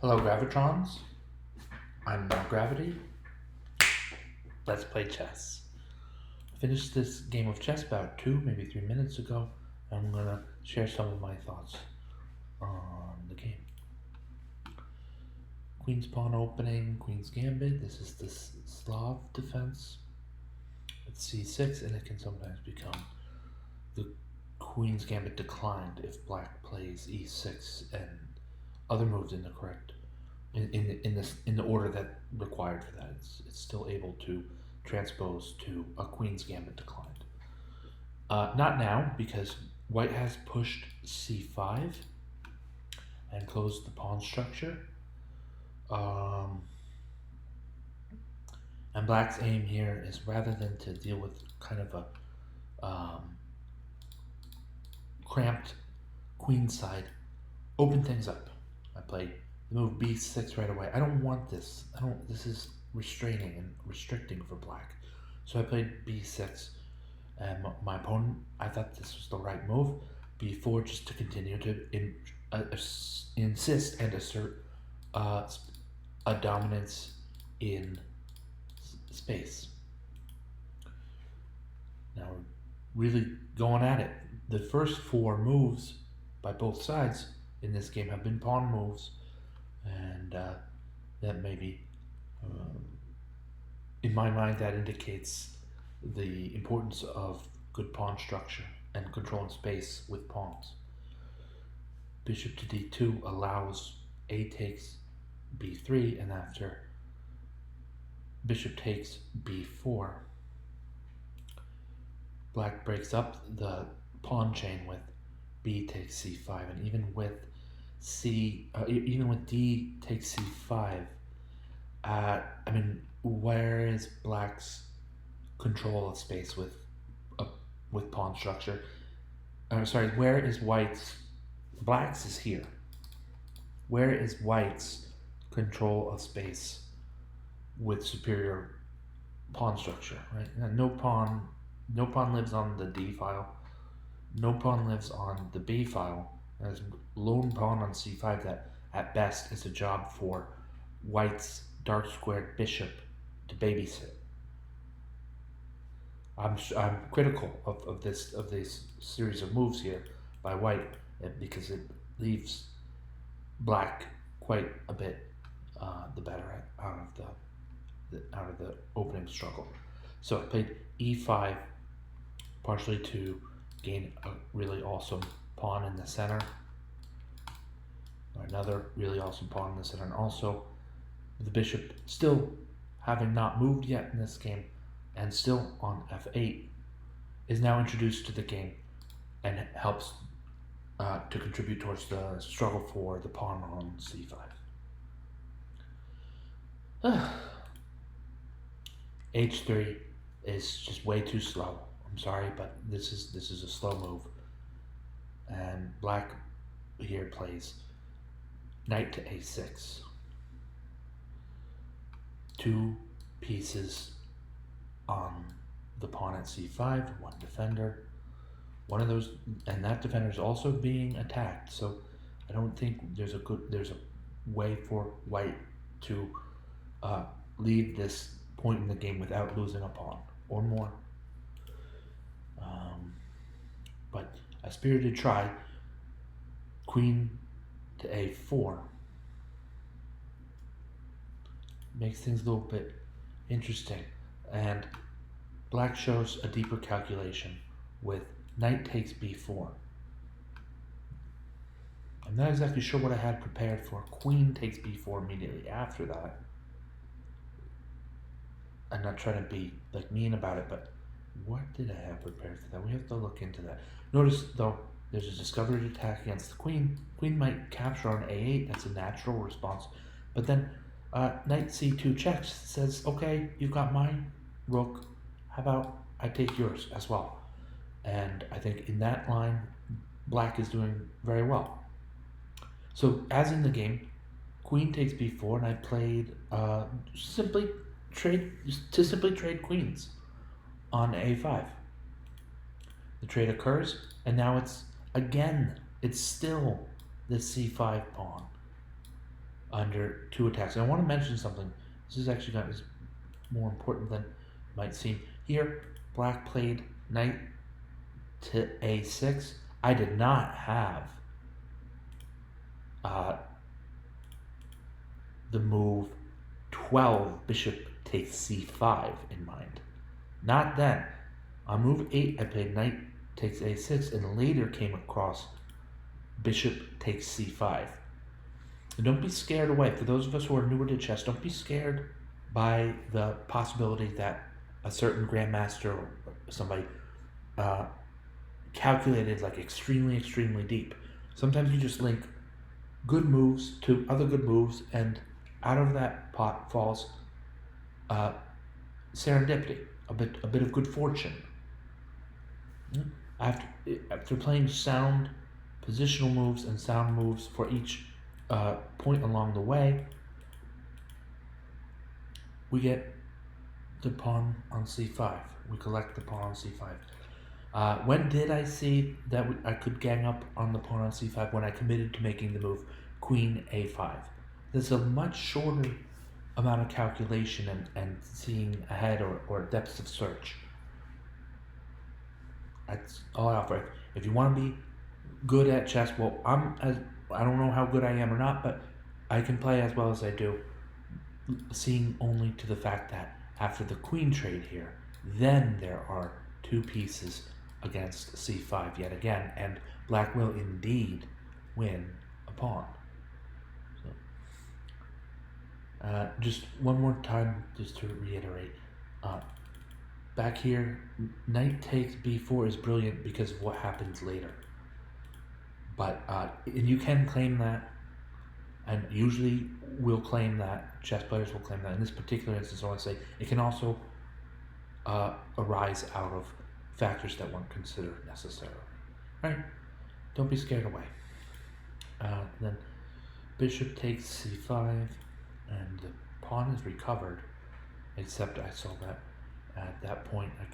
Hello, Gravitrons. I'm now Gravity. Let's play chess. I finished this game of chess about 2, maybe 3 minutes ago. I'm gonna share some of my thoughts on the game. Queen's pawn opening, Queen's gambit. This is the Slav defense. It's c6, and it can sometimes become the Queen's gambit declined if Black plays e6 and other moves in the correct in the order that required for that. It's still able to transpose to a Queen's gambit declined. Not now, because White has pushed c5 and closed the pawn structure. And Black's aim here is, rather than to deal with kind of a cramped queen side, open things up. I played the move b6 right away. I don't want this. This is restraining and restricting for Black. So I played b6, and my opponent, I thought this was the right move. b4, just to continue to insist and assert a dominance in space. Now we're really going at it. The first four moves by both sides in this game have been pawn moves, and that maybe, in my mind, that indicates the importance of good pawn structure and controlling space with pawns. Bishop to d2 allows a takes b3, and after bishop takes b4, Black breaks up the pawn chain with b takes c5, and even with d takes c5, where is Black's control of space with pawn structure? Where is Black's is here. Where is White's control of space with superior pawn structure? Right? No pawn lives on the d file. No pawn lives on the b file. There's lone pawn on c5 that, at best, is a job for White's dark squared bishop to babysit. I'm critical of this series of moves here by White, because it leaves Black quite a bit the better out of the opening struggle. So I played e5, partially to gain a really awesome pawn in the center, another really awesome pawn in the center, and also the bishop, still having not moved yet in this game and still on f8, is now introduced to the game and helps to contribute towards the struggle for the pawn on c5. h3 is just way too slow. I'm sorry, but this is a slow move, and Black here plays knight to a6. Two pieces on the pawn at c5, one defender. One of those, and that defender is also being attacked. So I don't think there's a way for White to leave this point in the game without losing a pawn or more. But a spirited try. Queen to a4 makes things a little bit interesting, and Black shows a deeper calculation with knight takes b4. I'm not exactly sure what I had prepared for queen takes b4 immediately after that. I'm not trying to be mean about it, but what did I have prepared for that? We have to look into that. Notice, though, there's a discovered attack against the queen. Queen might capture on a8. That's a natural response. But then knight c2 checks, says, okay, you've got my rook. How about I take yours as well? And I think in that line, Black is doing very well. So as in the game, queen takes b4, and I played simply trade queens on a5. The trade occurs, and now it's still the c5 pawn under 2 attacks. And I want to mention something. This is actually is more important than it might seem. Here, black played knight to a6. I did not have the move 12 bishop takes c5 in mind. Not then. On move 8, I played knight takes a6 and later came across bishop takes c5. And don't be scared away. For those of us who are newer to chess, don't be scared by the possibility that a certain grandmaster or somebody calculated like extremely, extremely deep. Sometimes you just link good moves to other good moves, and out of that pot falls serendipity, a bit of good fortune. After playing sound positional moves and sound moves for each point along the way, we get the pawn on c5. We collect the pawn on c5. When did I see that I could gang up on the pawn on c5? When I committed to making the move queen a5. There's a much shorter amount of calculation and seeing ahead or depths of search. That's all I offer. If you want to be good at chess, well, I don't know how good I am or not, but I can play as well as I do, seeing only to the fact that after the queen trade here, then there are 2 pieces against c5 yet again, and black will indeed win a pawn. So, just one more time, just to reiterate, back here, knight takes b4 is brilliant because of what happens later. But and you can claim that, and usually we'll claim that, chess players will claim that. In this particular instance, I want to say it can also arise out of factors that weren't considered necessary. Right? Don't be scared away. Then bishop takes c5, and the pawn is recovered, except I saw that at that point I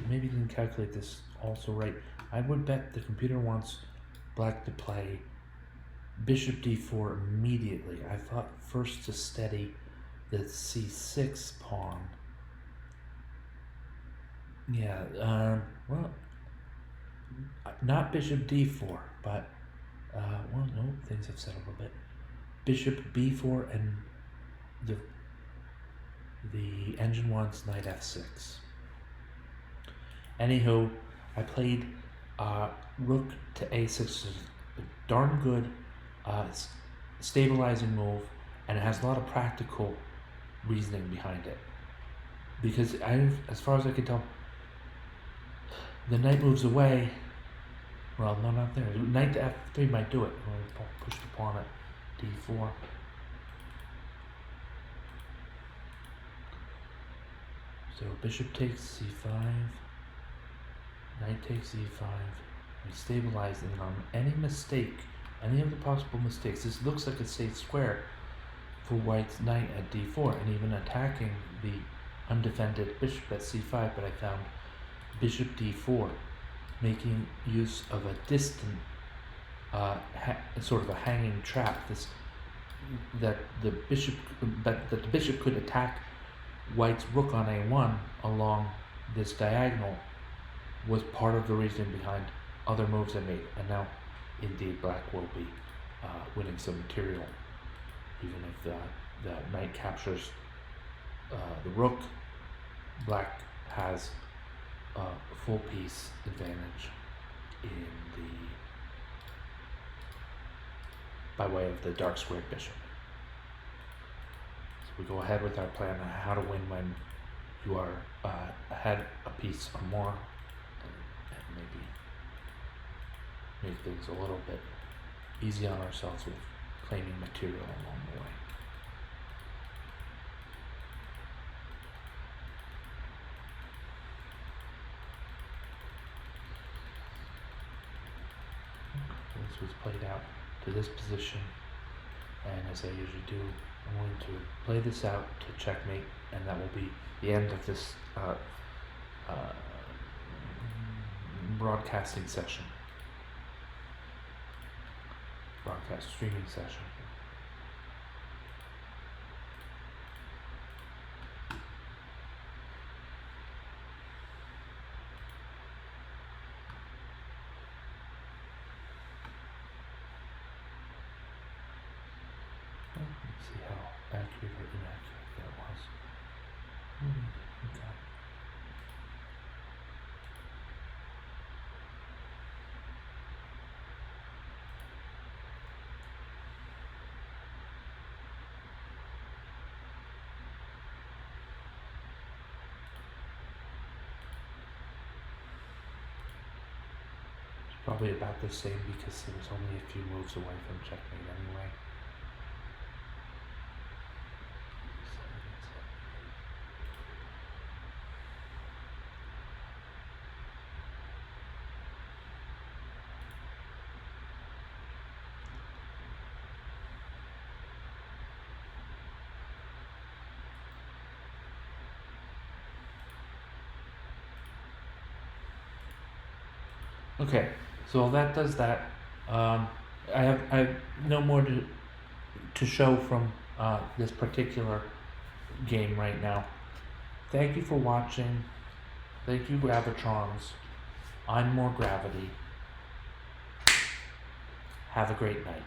maybe didn't calculate this also right. I would bet the computer wants black to play bishop d4 immediately. I thought first to steady the c6 pawn. Yeah, well, not bishop d4, but, well, no, things have settled a bit. Bishop b4 and the engine wants knight f6. Anywho, I played rook to a6, a darn good stabilizing move, and it has a lot of practical reasoning behind it. Because as far as I can tell, the knight moves away. Well, no, not there. Knight to f3 might do it. We'll push the pawn at d4. So bishop takes c5, knight takes e5, we stabilize, and on any mistake, any of the possible mistakes, this looks like a safe square for white's knight at d4, and even attacking the undefended bishop at c5, but I found bishop d4, making use of a distant, sort of a hanging trap, that the bishop could attack white's rook on a1 along this diagonal, was part of the reason behind other moves I made. And now, indeed, black will be winning some material. Even if the knight captures the rook, black has a full piece advantage by way of the dark squared bishop. We go ahead with our plan on how to win when you are ahead a piece or more, and maybe make things a little bit easy on ourselves with claiming material along the way. So this was played out to this position, and as I usually do, I'm going to play this out to checkmate, and that will be the end of this broadcasting session. Broadcast streaming session. accurate or inaccurate that was. Okay. It's probably about the same because it was only a few moves away from checkmate anyway. Okay, so that does that. I have no more to show from this particular game right now. Thank you for watching. Thank you, Gravitrons. I'm More Gravity. Have a great night.